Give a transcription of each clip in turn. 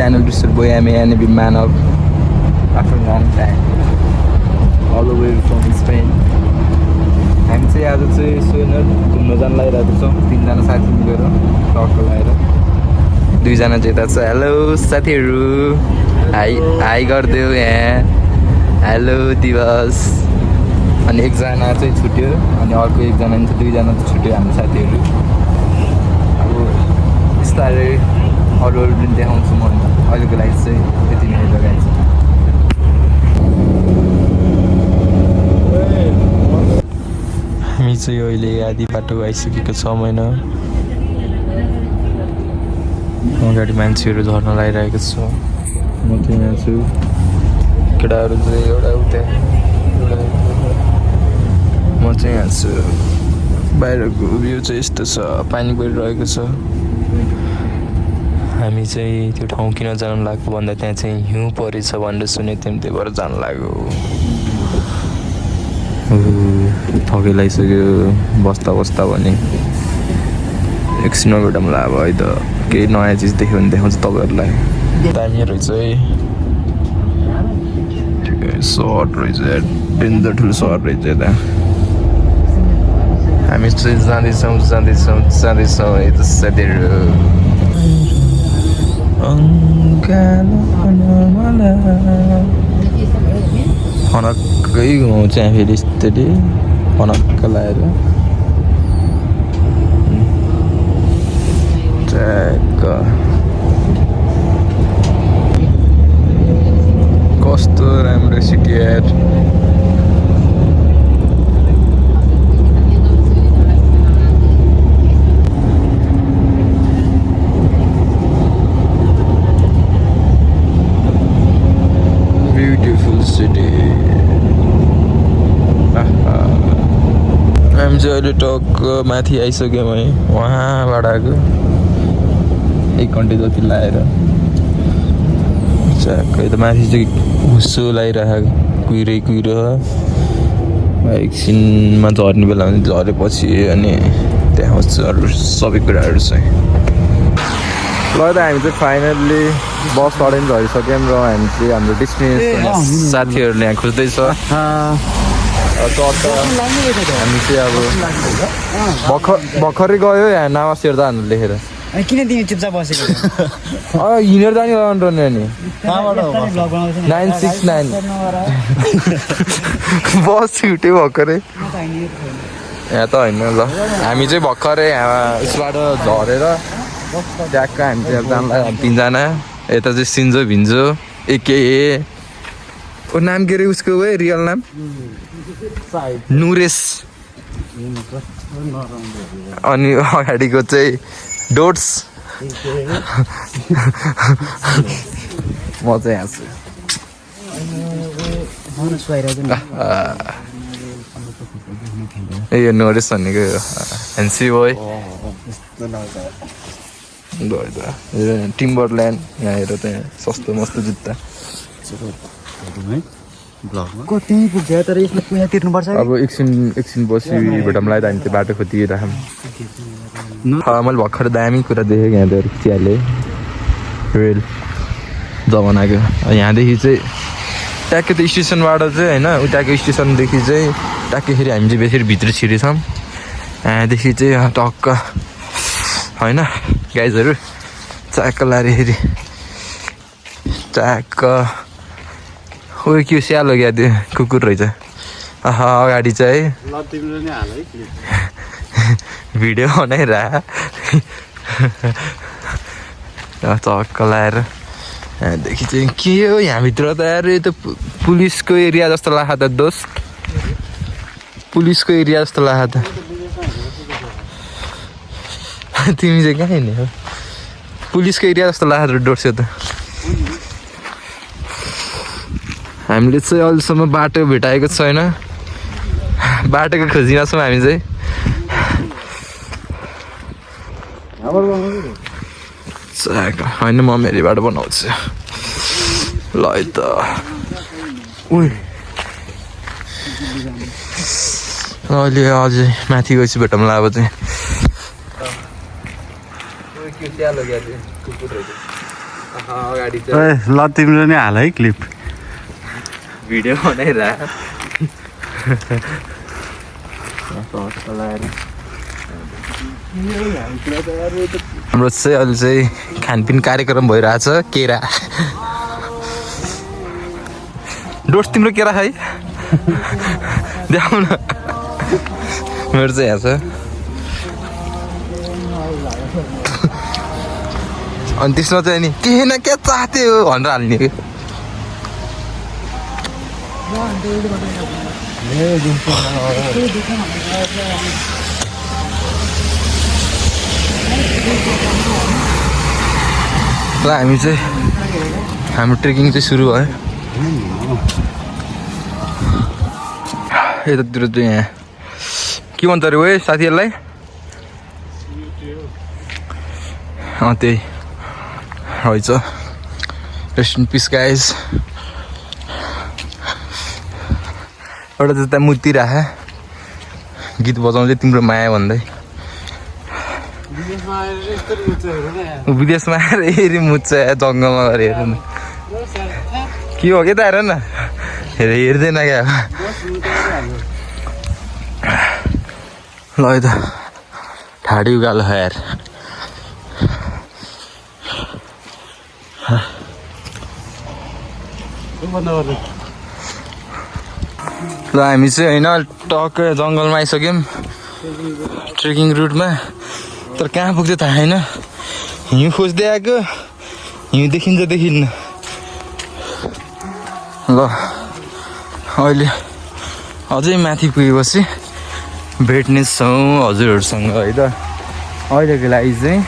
channel to Bohemia and be man of after a long time. All the way from Spain. हामी चाहिँ आज चाहिँ सोनर घुम्न जान लागिरहेको छौँ 3 जना साथी मिलेर टक्क लगाएर 2 जना चाहिँ यता छ हेलो साथीहरू हाई हाई गरिदेऊ यहाँ हेलो दिवस अनि एकजना चाहिँ छुट्यो अनि अर्को एकजना चाहिँ 2 जना चाहिँ छुट्यो हाम्रो साथीहरू अब बिस्तारै अरू पनि देखाउँछु म अहिलेको लागि चाहिँ यति नै लगाइन्छ हामी चाहिँ अहिले आधी बाटो आइसकेको छ महिना अगाडि मान्छेहरू झर्न लागिरहेको छ म चाहिँ यहाँ छु केटाहरू चाहिँ एउटा उता म चाहिँ यहाँ छु बाहिरको भ्यू चाहिँ यस्तो छ पानी परिरहेको छ हामी चाहिँ त्यो ठाउँ किन जानु लाग्यो भन्दा त्यहाँ चाहिँ हिउँ परेछ भनेर सुनेको थियौँ त्यही भएर जानु लाग्यो थकै लगाइसक्यो बस्दा बस्दा भने एकछिनमा भेटौँ ला अब है त केही नयाँ चिज देख्यो भने देखाउँछ तपाईँहरूलाई दामी रहेछ है ठिकै सर्ट रहेछ डेन्जर ठुलो सर्ट रहेछ यता हामी चाहिँ जाँदैछौँ है त साथीहरू फनक्कै घुमाउँछ यहाँ फेरि यस्तरी फनक्क लगाएर ट्याक्क कस्तो राम्रो सिटी यार ब्युटिफुल सिटी हामी चाहिँ अहिले टक्क माथि आइसक्यौँ है वहाँबाट आएको 1 घन्टा जति लगाएर चाहिँ त माथि चाहिँ हुस्सो लगाइरहेको कुहिरो एकछिनमा झर्ने बेला भने झरेपछि अनि त्यहाँ अरू सबै कुराहरू चाहिँ ल त हामी चाहिँ फाइनल्ली बस चढेर झरिसक्यौँ र हामी चाहिँ हाम्रो डेस्टिनेसन साथीहरूले यहाँ खोज्दैछ हामी चाहिँ अब भर्खरै गयो यहाँ नावा शेर्दाहरू लेखेर किन तिमी चुपचाप बसेको हिँडेर जाने रहने नि 969 बस छुट्यो भर्खरै यहाँ त होइन ल हामी चाहिँ भर्खरै यहाँ उसबाट झरेर ट्याक्क हामी चाहिँ जाँदा 3 जना यता चाहिँ सिन्जो भिन्जो एके ओ नाम के अरे उसको है रियल नाम नुरेस अनि अगाडिको चाहिँ डोट्स म चाहिँ यहाँ छु ए यो नोरेस भनेको एनसी बोय टिम्बरल्यान्ड यहाँ हेर त्यहाँ सस्तो मस्तो जुत्ता कति पुग्छ तर यसले पैसा तिर्नुपर्छ अब एकछिन पछि भेटौँला हामी त्यो बाटो खोतिराखौँ मैले भर्खर दामी कुरा देखेँ यहाँ त खिचिहालेँ रेल जमानाको यहाँदेखि चाहिँ ट्याक्कै त्यो स्टेसनबाट चाहिँ होइन उताको स्टेसनदेखि चाहिँ ट्याक्कैखेरि हामी चाहिँ बेसी भित्र छिरेछौँ यहाँदेखि चाहिँ टक्क होइन गाइजहरू ट्याक्क लाँदाखेरि ट्याक्क ओ के स्यालो क्या त्यो कुकुर रहेछ अगाडि चाहिँ भिडियो बनाइरह चक्क लाएर यहाँदेखि चाहिँ के हो यहाँभित्र त यार यो त पुलिसको एरिया जस्तो लाग्छ त दोस्त पुलिसको एरिया जस्तो लाग्छ त तिमी चाहिँ कहाँ हिँड्ने हो पुलिसको एरिया जस्तो लाग्छ डोर्स्यो त हामीले चाहिँ अहिलेसम्म बाटो भेटाएको छैन बाटोको खोजिमा छौँ हामी चाहिँ होइन म मेरीबाट बनाउँछु ल है त अहिले अझै माथि गएपछि भेटौँला अब चाहिँ अगाडि ए, ल तिम्रो नि हाल है क्लिप भिडियो बनाइरह हाम्रो चाहिँ अहिले चाहिँ खानपिन कार्यक्रम भइरहेछ केरा डोट्स तिम्रो केरा है देखाउ न मेरो चाहिँ यहाँ छ अनि त्यसमा चाहिँ नि केही न के चाहते हो भनेर हाल्ने कि ल हामी चाहिँ हाम्रो ट्रेकिङ चाहिँ सुरु भयो यतातिर चाहिँ यहाँ के भन्छ अरे है साथीहरूलाई त्यही रहेछ रेस्ट इन पिस गाइज एउटा चाहिँ त्यहाँ मुती राख गीत बजाउँदै तिम्रो माया भन्दै विदेशमा आएर हेरी मुच्छ जङ्गलमा गएर हेर्नु न के हो के त हेर न हेर्दैन क्या ल है त ठाडी उकालो यार ल हामी चाहिँ होइन टक्कै जङ्गलमा आइसक्यौँ ट्रेकिङ रुटमा तर कहाँ पुग्छ थाहा छैन हिउँ खोज्दै आएको हिउँ देखिन्छ देखिन्न ल अहिले अझै माथि पुगेपछि भेट्नेछौँ हजुरहरूसँग है त अहिलेको लागि चाहिँ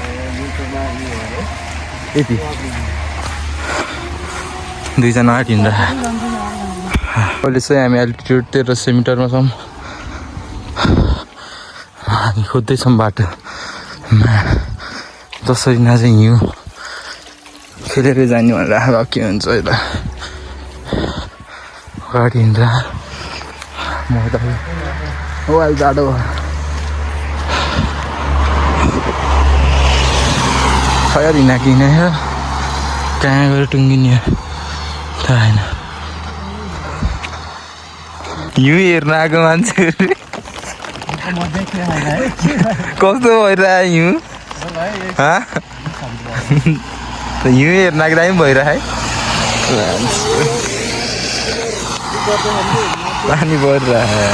यति दुईजना आँटिन्छ अहिले चाहिँ हामी एल्टिट्युड 1300 मिटरमा छौँ हामी खोज्दैछौँ बाटो जसरी न चाहिँ हिउँ खेलेर जाने भनेर अब के हुन्छ यता अगाडि हिँड्दा म त हो अहिले जाडो खयर हिँड कि हिँडेर कहाँ गएर टुङ्गिने थाहा छैन हिउँ हेर्न आएको मान्छेहरू कस्तो भइरह्यो हिउँ हिउँ हेर्न आएको पनि भइरह्यो पानी परिरह्यो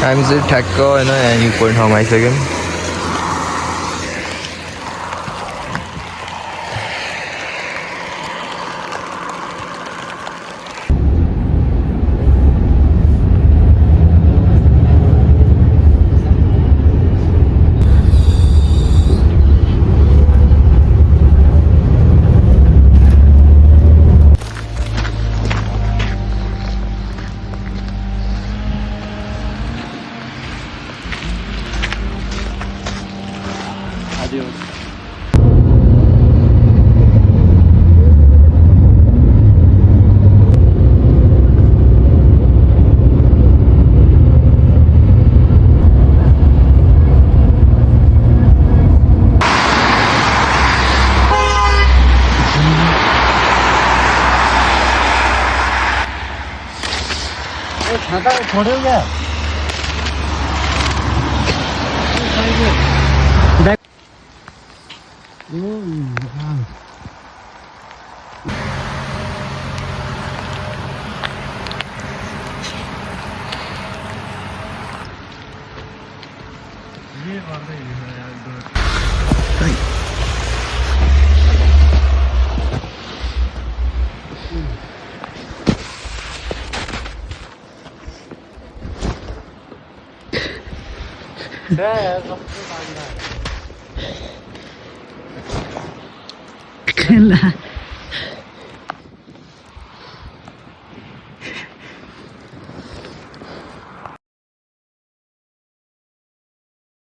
हामी चाहिँ ठ्याक्क होइन यहाँ भ्यू पोइन्ट ठाउँमा आइसक्यौँ छोड्यो क्या